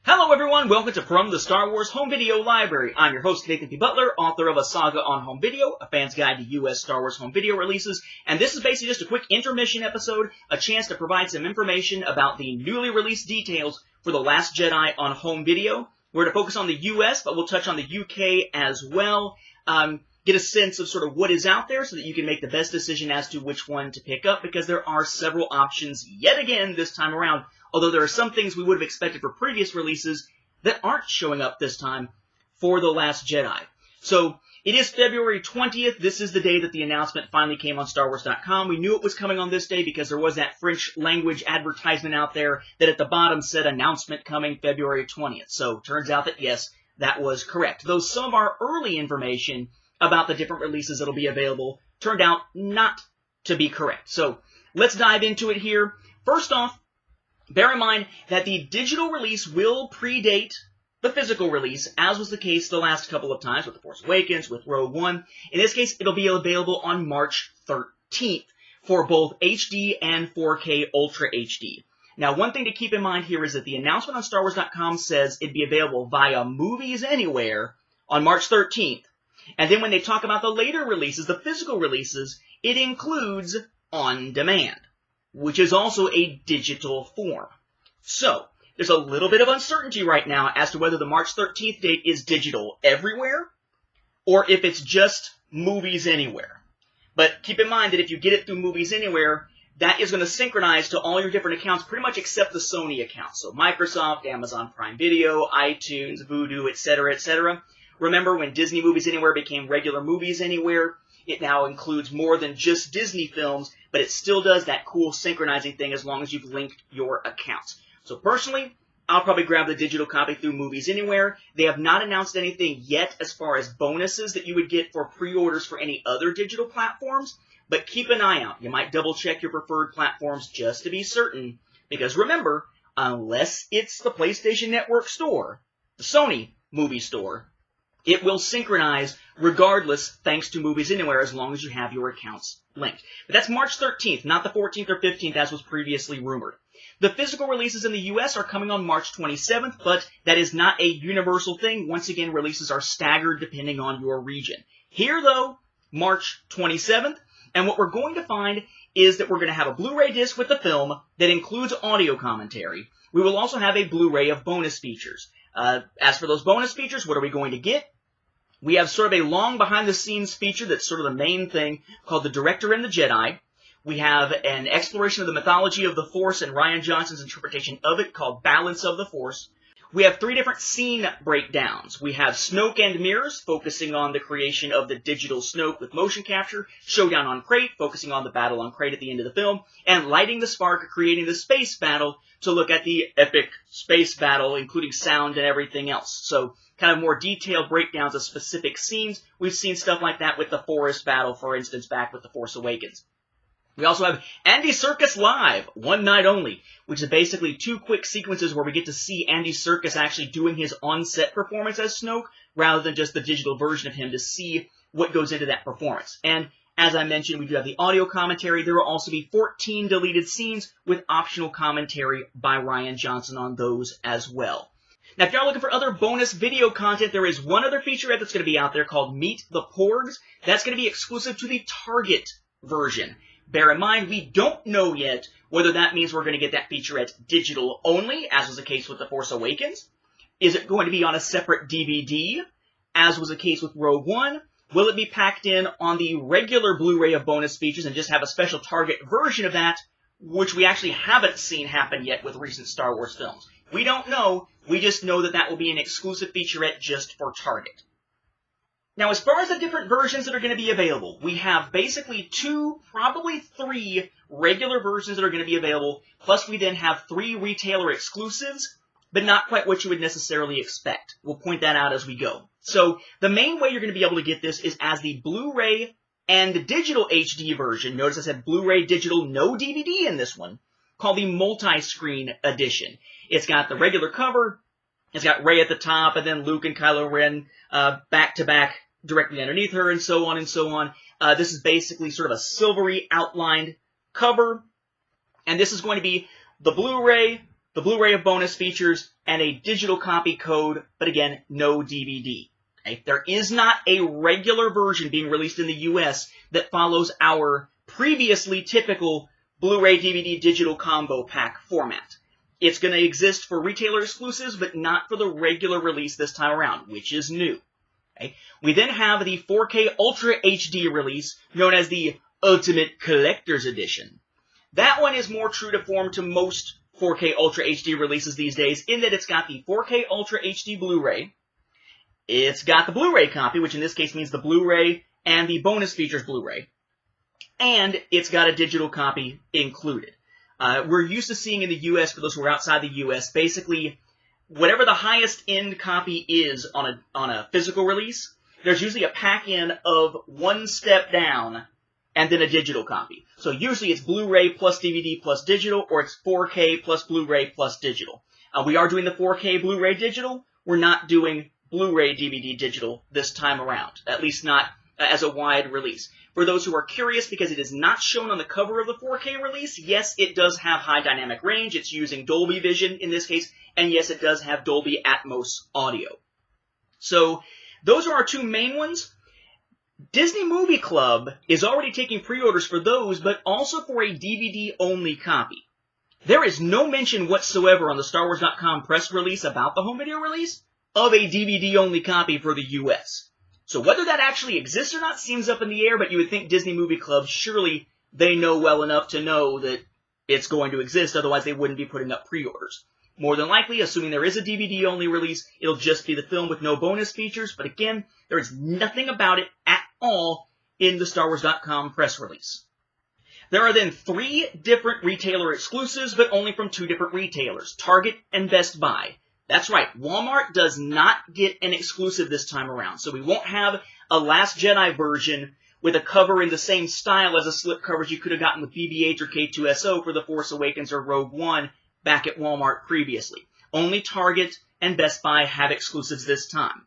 Hello everyone, welcome to From the Star Wars Home Video Library. I'm your host, Nathan P. Butler, author of A Saga on Home Video, a fan's guide to U.S. Star Wars home video releases, and this is basically just a quick intermission episode, a chance to provide some information about the newly released details for The Last Jedi on home video. We're to focus on the U.S., but we'll touch on the U.K. as well, get a sense of sort of what is out there so that you can make the best decision as to which one to pick up, because there are several options yet again this time around. Although there are some things we would have expected for previous releases that aren't showing up this time for The Last Jedi. So, it is February 20th. This is the day that the announcement finally came on StarWars.com. We knew it was coming on this day because there was that French language advertisement out there that at the bottom said announcement coming February 20th. So, turns out that yes, that was correct. Though some of our early information about the different releases that will be available turned out not to be correct. So, let's dive into it here. First off, bear in mind that the digital release will predate the physical release, as was the case the last couple of times with The Force Awakens, with Rogue One. In this case, it'll be available on March 13th for both HD and 4K Ultra HD. Now, one thing to keep in mind here is that the announcement on StarWars.com says it'd be available via Movies Anywhere on March 13th. And then when they talk about the later releases, the physical releases, it includes On Demand, which is also a digital form. So, there's a little bit of uncertainty right now as to whether the March 13th date is digital everywhere, or if it's just Movies Anywhere. But keep in mind that if you get it through Movies Anywhere, that is going to synchronize to all your different accounts, pretty much except the Sony accounts. So Microsoft, Amazon Prime Video, iTunes, Vudu, etc., etc. Remember when Disney Movies Anywhere became regular Movies Anywhere? It now includes more than just Disney films, but it still does that cool synchronizing thing as long as you've linked your accounts. So personally, I'll probably grab the digital copy through Movies Anywhere. They have not announced anything yet as far as bonuses that you would get for pre-orders for any other digital platforms, but keep an eye out. You might double-check your preferred platforms just to be certain, because remember, unless it's the PlayStation Network store, the Sony movie store, it will synchronize regardless thanks to Movies Anywhere as long as you have your accounts linked. But that's March 13th, not the 14th or 15th as was previously rumored. The physical releases in the US are coming on March 27th, but that is not a universal thing. Once again, releases are staggered depending on your region. Here, though, March 27th, and what we're going to find is that we're going to have a Blu-ray disc with the film that includes audio commentary. We will also have a Blu-ray of bonus features. As for those bonus features, what are we going to get? We have sort of a long behind-the-scenes feature that's sort of the main thing called The Director and the Jedi. We have an exploration of the mythology of the Force and Rian Johnson's interpretation of it called Balance of the Force. We have 3 different scene breakdowns. We have Snoke and Mirrors, focusing on the creation of the digital Snoke with motion capture, Showdown on Crate, focusing on the battle on Crate at the end of the film, and Lighting the Spark, creating the space battle to look at the epic space battle, including sound and everything else. So, kind of more detailed breakdowns of specific scenes. We've seen stuff like that with the forest battle, for instance, back with The Force Awakens. We also have Andy Serkis Live, one night only, which is basically 2 quick sequences where we get to see Andy Serkis actually doing his on-set performance as Snoke, rather than just the digital version of him, to see what goes into that performance. And as I mentioned, we do have the audio commentary. There will also be 14 deleted scenes with optional commentary by Rian Johnson on those as well. Now, if you're looking for other bonus video content, there is one other featurette that's going to be out there called Meet the Porgs. That's going to be exclusive to the Target version. Bear in mind, we don't know yet whether that means we're going to get that featurette digital only, as was the case with The Force Awakens. Is it going to be on a separate DVD, as was the case with Rogue One? Will it be packed in on the regular Blu-ray of bonus features and just have a special Target version of that, which we actually haven't seen happen yet with recent Star Wars films? We don't know. We just know that that will be an exclusive featurette just for Target. Now, as far as the different versions that are going to be available, we have basically 2, probably 3 regular versions that are going to be available, plus we then have 3 retailer exclusives, but not quite what you would necessarily expect. We'll point that out as we go. So, the main way you're going to be able to get this is as the Blu-ray and digital HD version. Notice I said Blu-ray digital, no DVD in this one, called the multi-screen edition. It's got the regular cover, it's got Rey at the top, and then Luke and Kylo Ren back-to-back directly underneath her, and so on and so on. This is basically sort of a silvery outlined cover, and this is going to be the Blu-ray the Blu-ray of bonus features, and a digital copy code, but again, no DVD. Okay? There is not a regular version being released in the US that follows our previously typical Blu-ray DVD digital combo pack format. It's going to exist for retailer exclusives, but not for the regular release this time around, which is new. Okay? We then have the 4K Ultra HD release, known as the Ultimate Collector's Edition. That one is more true to form to most 4K Ultra HD releases these days, in that it's got the 4K Ultra HD Blu-ray, it's got the Blu-ray copy, which in this case means the Blu-ray and the bonus features Blu-ray, and it's got a digital copy included. We're used to seeing in the US, for those who are outside the US, basically whatever the highest end copy is on a physical release, there's usually a pack-in of one step down and then a digital copy. So usually it's Blu-ray plus DVD plus digital, or it's 4K plus Blu-ray plus digital. We are doing the 4K Blu-ray digital. We're not doing Blu-ray DVD digital this time around, at least not as a wide release. For those who are curious, because it is not shown on the cover of the 4K release, yes, it does have high dynamic range. It's using Dolby Vision in this case, and yes, it does have Dolby Atmos audio. So those are our two main ones. Disney Movie Club is already taking pre-orders for those, but also for a DVD-only copy. There is no mention whatsoever on the StarWars.com press release about the home video release of a DVD-only copy for the US. So whether that actually exists or not seems up in the air, but you would think Disney Movie Club, surely they know well enough to know that it's going to exist, otherwise they wouldn't be putting up pre-orders. More than likely, assuming there is a DVD-only release, it'll just be the film with no bonus features, but again, there is nothing about it at all in the StarWars.com press release. There are then 3 different retailer exclusives, but only from 2 different retailers, Target and Best Buy. That's right, Walmart does not get an exclusive this time around, so we won't have a Last Jedi version with a cover in the same style as a slipcovers you could have gotten with BB-8 or K2SO for The Force Awakens or Rogue One back at Walmart previously. Only Target and Best Buy have exclusives this time.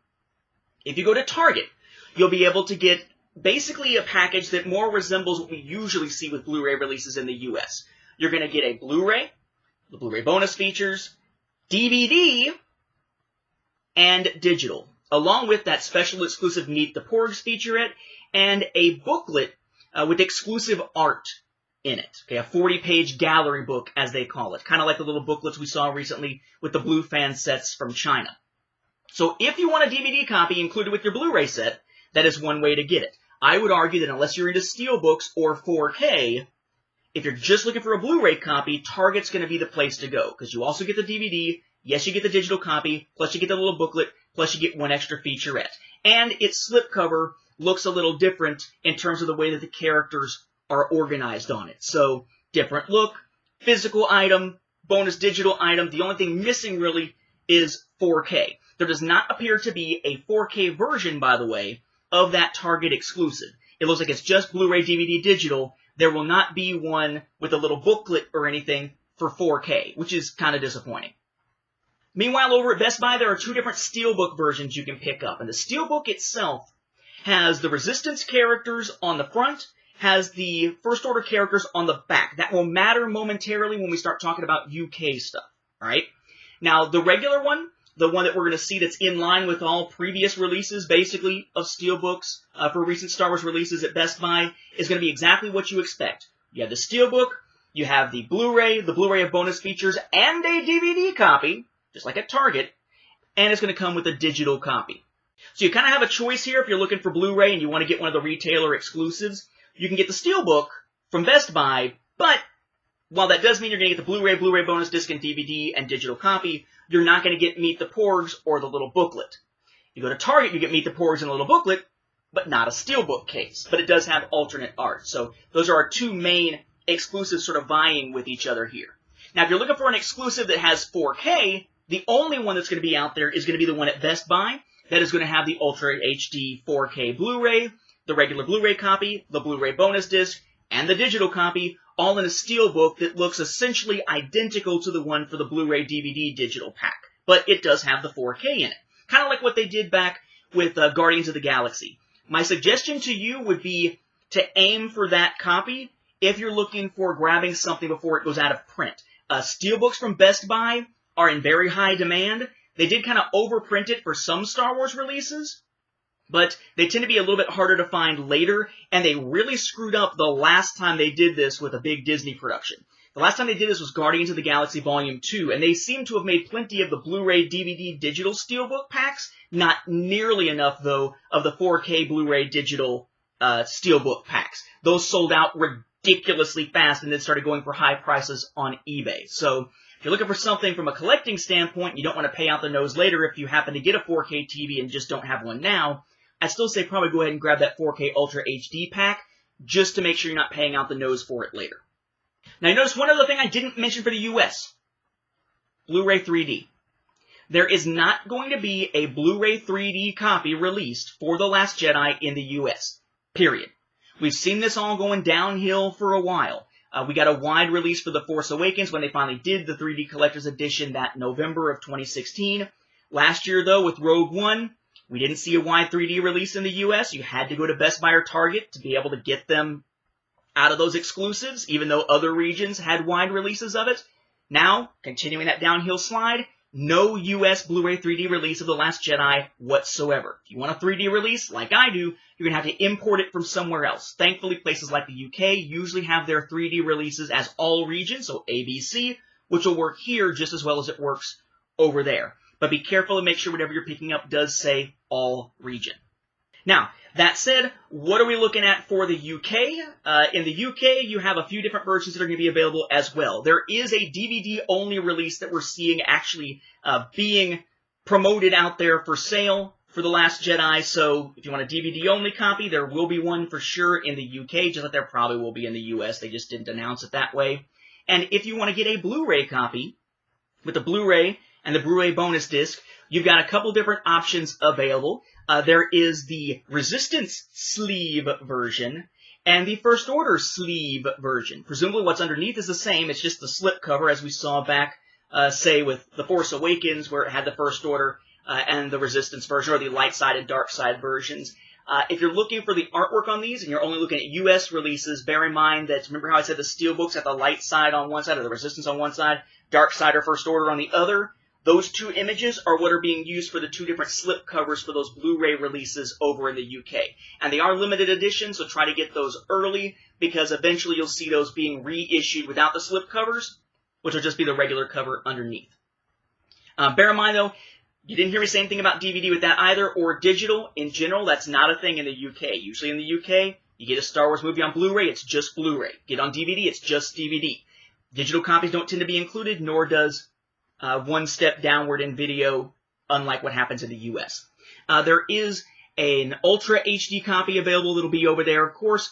If you go to Target, you'll be able to get basically a package that more resembles what we usually see with Blu-ray releases in the US. You're going to get a Blu-ray, the Blu-ray bonus features, DVD, and digital, along with that special exclusive Meet the Porgs featurette and a booklet with exclusive art in it. Okay, a 40-page gallery book, as they call it, kind of like the little booklets we saw recently with the Blue Fan sets from China. So if you want a DVD copy included with your Blu-ray set, that is one way to get it. I would argue that unless you're into Steelbooks or 4K, if you're just looking for a Blu-ray copy, Target's going to be the place to go, because you also get the DVD, yes, you get the digital copy, plus you get the little booklet, plus you get one extra featurette. And its slipcover looks a little different in terms of the way that the characters are organized on it. So, different look, physical item, bonus digital item. The only thing missing, really, is 4K. There does not appear to be a 4K version, by the way, of that Target exclusive. It looks like it's just Blu-ray, DVD, digital. There will not be one with a little booklet or anything for 4K, which is kind of disappointing. Meanwhile, over at Best Buy, there are 2 different Steelbook versions you can pick up. And the Steelbook itself has the Resistance characters on the front, has the First Order characters on the back. That will matter momentarily when we start talking about UK stuff, all right? Now, the regular one, the one that we're going to see that's in line with all previous releases, basically, of Steelbooks for recent Star Wars releases at Best Buy, is going to be exactly what you expect. You have the Steelbook, you have the Blu-ray of bonus features, and a DVD copy, just like at Target, and it's going to come with a digital copy. So you kind of have a choice here if you're looking for Blu-ray and you want to get one of the retailer exclusives. You can get the Steelbook from Best Buy, but while that does mean you're going to get the Blu-ray bonus disc and DVD and digital copy, you're not going to get Meet the Porgs or the little booklet. You go to Target, you get Meet the Porgs and a little booklet, but not a Steelbook case. But it does have alternate art. So those are our 2 main exclusives sort of vying with each other here. Now, if you're looking for an exclusive that has 4K, the only one that's going to be out there is going to be the one at Best Buy. That is going to have the Ultra HD 4K Blu-ray, the regular Blu-ray copy, the Blu-ray bonus disc, and the digital copy, all in a Steelbook that looks essentially identical to the one for the Blu-ray DVD digital pack. But it does have the 4K in it. Kind of like what they did back with Guardians of the Galaxy. My suggestion to you would be to aim for that copy if you're looking for grabbing something before it goes out of print. Steelbooks from Best Buy are in very high demand. They did kind of overprint it for some Star Wars releases, but they tend to be a little bit harder to find later, and they really screwed up the last time they did this with a big Disney production. The last time they did this was Guardians of the Galaxy Volume 2, and they seem to have made plenty of the Blu-ray DVD digital Steelbook packs, not nearly enough, though, of the 4K Blu-ray digital Steelbook packs. Those sold out ridiculously fast and then started going for high prices on eBay. So if you're looking for something from a collecting standpoint, you don't want to pay out the nose later if you happen to get a 4K TV and just don't have one now, I'd still say probably go ahead and grab that 4K Ultra HD pack just to make sure you're not paying out the nose for it later. Now, you notice one other thing I didn't mention for the US. Blu-ray 3D. There is not going to be a Blu-ray 3D copy released for The Last Jedi in the US. Period. We've seen this all going downhill for a while. We got a wide release for The Force Awakens when they finally did the 3D Collector's Edition that November of 2016. Last year, though, with Rogue One, we didn't see a wide 3D release in the US. You had to go to Best Buy or Target to be able to get them out of those exclusives, even though other regions had wide releases of it. Now, continuing that downhill slide, no US Blu-ray 3D release of The Last Jedi whatsoever. If you want a 3D release, like I do, you're going to have to import it from somewhere else. Thankfully, places like the UK usually have their 3D releases as all regions, so ABC, which will work here just as well as it works over there. But be careful and make sure whatever you're picking up does say all region. Now, that said, what are we looking at for the UK? In the UK, you have a few different versions that are going to be available as well. There is a DVD-only release that we're seeing actually being promoted out there for sale for The Last Jedi, so if you want a DVD-only copy, there will be one for sure in the UK, just like there probably will be in the US. They just didn't announce it that way. And if you want to get a Blu-ray copy with the Blu-ray and the Blu-ray bonus disc, you've got a couple different options available. There is the Resistance sleeve version and the First Order sleeve version. Presumably what's underneath is the same. It's just the slip cover as we saw back, say, with The Force Awakens where it had the First Order and the Resistance version, or the light side and dark side versions. If you're looking for the artwork on these and you're only looking at US releases, bear in mind that, remember how I said the Steelbooks have the light side on one side or the Resistance on one side, dark side or First Order on the other? Those two images are what are being used for the two different slip covers for those Blu-ray releases over in the UK. And they are limited editions, so try to get those early, because eventually you'll see those being reissued without the slip covers, which will just be the regular cover underneath. Bear in mind, though, you didn't hear me say anything about DVD with that either, or digital. In general, that's not a thing in the UK. Usually in the UK, you get a Star Wars movie on Blu-ray, it's just Blu-ray. Get on DVD, it's just DVD. Digital copies don't tend to be included, nor does one step downward in video, unlike what happens in the US. There is an Ultra HD copy available that'll be over there, of course.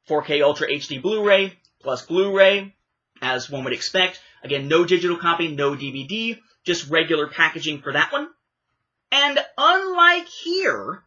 4K Ultra HD Blu-ray plus Blu-ray, as one would expect. Again, no digital copy, no DVD, just regular packaging for that one. And unlike here,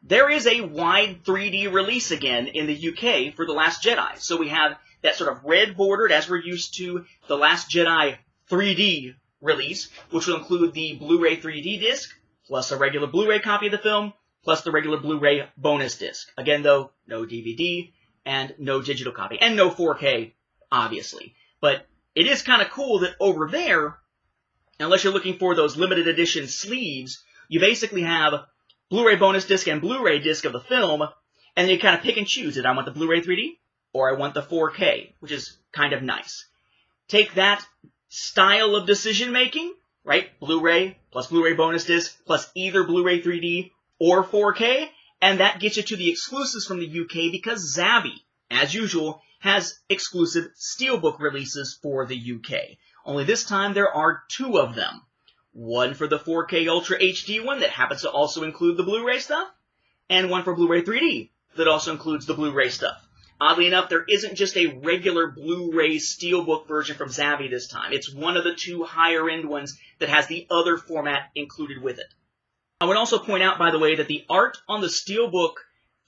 there is a wide 3D release again in the UK for The Last Jedi. So we have that sort of red bordered, as we're used to, The Last Jedi 3D release, which will include the Blu-ray 3D disc, plus a regular Blu-ray copy of the film, plus the regular Blu-ray bonus disc. Again, though, no DVD and no digital copy, and no 4K, obviously. But it is kind of cool that over there, unless you're looking for those limited edition sleeves, you basically have Blu-ray bonus disc and Blu-ray disc of the film, and then you kind of pick and choose. Did I want the Blu-ray 3D, or I want the 4K, which is kind of nice. Take that style of decision-making, right? Blu-ray plus Blu-ray bonus disc plus either Blu-ray 3D or 4K, and that gets you to the exclusives from the UK because Zavvi, as usual, has exclusive Steelbook releases for the UK. Only this time there are two of them. One for the 4K Ultra HD one that happens to also include the Blu-ray stuff, and one for Blu-ray 3D that also includes the Blu-ray stuff. Oddly enough, there isn't just a regular Blu-ray Steelbook version from Zavvi this time. It's one of the two higher-end ones that has the other format included with it. I would also point out, by the way, that the art on the Steelbook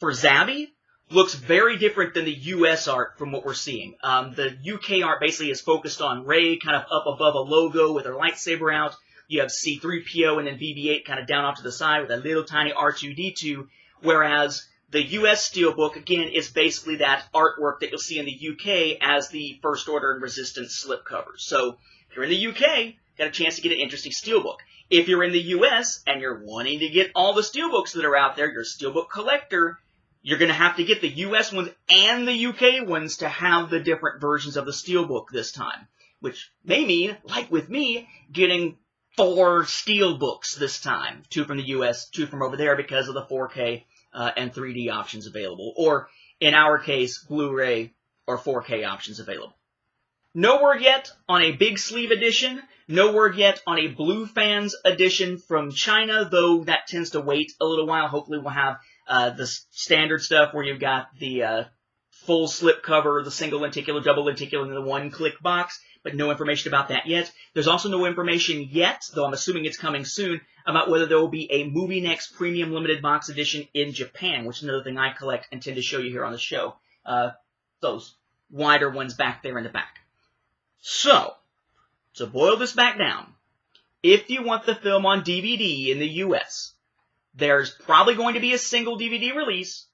for Zavvi looks very different than the US art from what we're seeing. The UK art basically is focused on Rey kind of up above a logo with her lightsaber out. You have C-3PO and then BB-8 kind of down off to the side with a little tiny R2-D2, whereas The US Steelbook, again, is basically that artwork that you'll see in the UK as the First Order and Resistance slipcovers. So, if you're in the UK, got a chance to get an interesting Steelbook. If you're in the US and you're wanting to get all the Steelbooks that are out there, you're a Steelbook collector, you're going to have to get the US ones and the UK ones to have the different versions of the Steelbook this time. Which may mean, like with me, getting 4 Steelbooks this time. 2 from the US, 2 from over there because of the 4K and 3D options available. Or, in our case, Blu-ray or 4K options available. No word yet on a big sleeve edition. No word yet on a Blue Fans edition from China, though that tends to wait a little while. Hopefully we'll have the standard stuff where you've got the full slipcover, the single lenticular, double lenticular, and the one-click box, but no information about that yet. There's also no information yet, though I'm assuming it's coming soon, about whether there will be a Movie Next Premium Limited Box Edition in Japan, which is another thing I collect and tend to show you here on the show. Those wider ones back there in the back. So, to boil this back down, if you want the film on DVD in the US, there's probably going to be a single DVD release,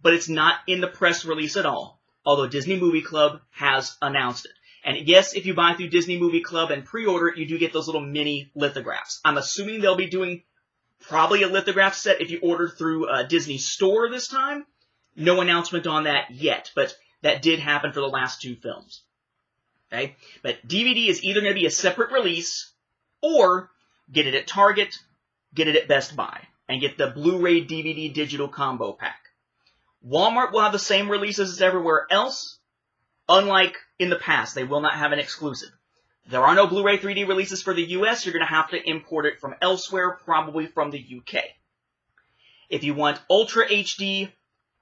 but it's not in the press release at all, although Disney Movie Club has announced it. And yes, if you buy through Disney Movie Club and pre-order it, you do get those little mini lithographs. I'm assuming they'll be doing probably a lithograph set if you order through Disney Store this time. No announcement on that yet, but that did happen for the last 2 films. Okay? But DVD is either going to be a separate release, or get it at Target, get it at Best Buy, and get the Blu-ray DVD digital combo pack. Walmart will have the same releases as everywhere else. Unlike in the past, they will not have an exclusive. There are no Blu-ray 3D releases for the US. You're going to have to import it from elsewhere, probably from the UK. If you want Ultra HD,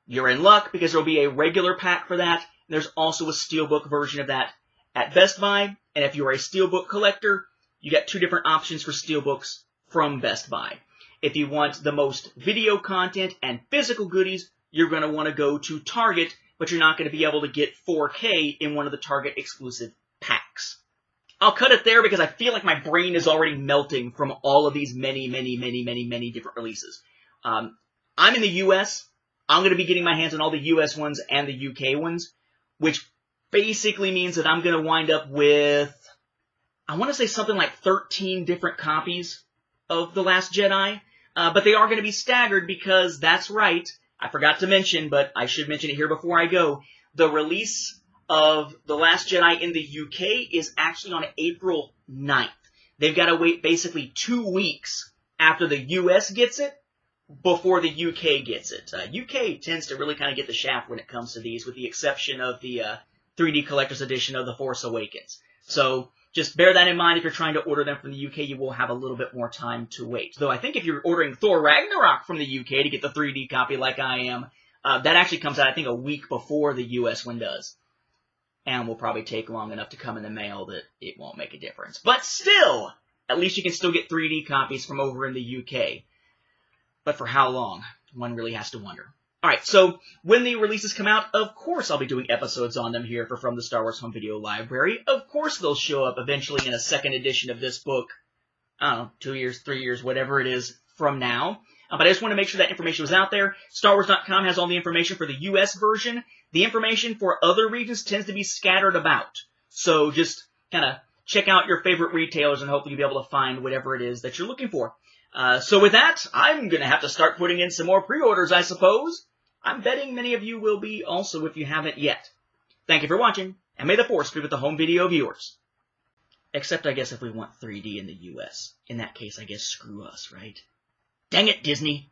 you're in luck because there will be a regular pack for that. There's also a Steelbook version of that at Best Buy. And if you're a Steelbook collector, you get 2 different options for Steelbooks from Best Buy. If you want the most video content and physical goodies, you're going to want to go to Target, but you're not going to be able to get 4K in one of the Target exclusive packs. I'll cut it there because I feel like my brain is already melting from all of these many different releases. I'm in the US. I'm going to be getting my hands on all the US ones and the UK ones, which basically means that I'm going to wind up with, I want to say something like 13 different copies of The Last Jedi, but they are going to be staggered because, that's right, I forgot to mention, but I should mention it here before I go. The release of The Last Jedi in the UK is actually on April 9th. They've got to wait basically 2 weeks after the US gets it before the UK gets it. UK tends to really kind of get the shaft when it comes to these, with the exception of the 3D Collector's Edition of The Force Awakens. So just bear that in mind. If you're trying to order them from the UK, you will have a little bit more time to wait. Though I think if you're ordering Thor Ragnarok from the UK to get the 3D copy like I am, that actually comes out, I think, a week before the US one does. And will probably take long enough to come in the mail that it won't make a difference. But still, at least you can still get 3D copies from over in the UK. But for how long? One really has to wonder. Alright, so when the releases come out, of course I'll be doing episodes on them here for From the Star Wars Home Video Library. Of course they'll show up eventually in a second edition of this book, I don't know, 2 years, 3 years, whatever it is from now. But I just want to make sure that information was out there. StarWars.com has all the information for the US version. The information for other regions tends to be scattered about. So just kind of check out your favorite retailers and hopefully you'll be able to find whatever it is that you're looking for. So with that, I'm going to have to start putting in some more pre-orders, I suppose. I'm betting many of you will be also if you haven't yet. Thank you for watching, and may the Force be with the home video viewers. Except, I guess, if we want 3D in the US. In that case, I guess screw us, right? Dang it, Disney!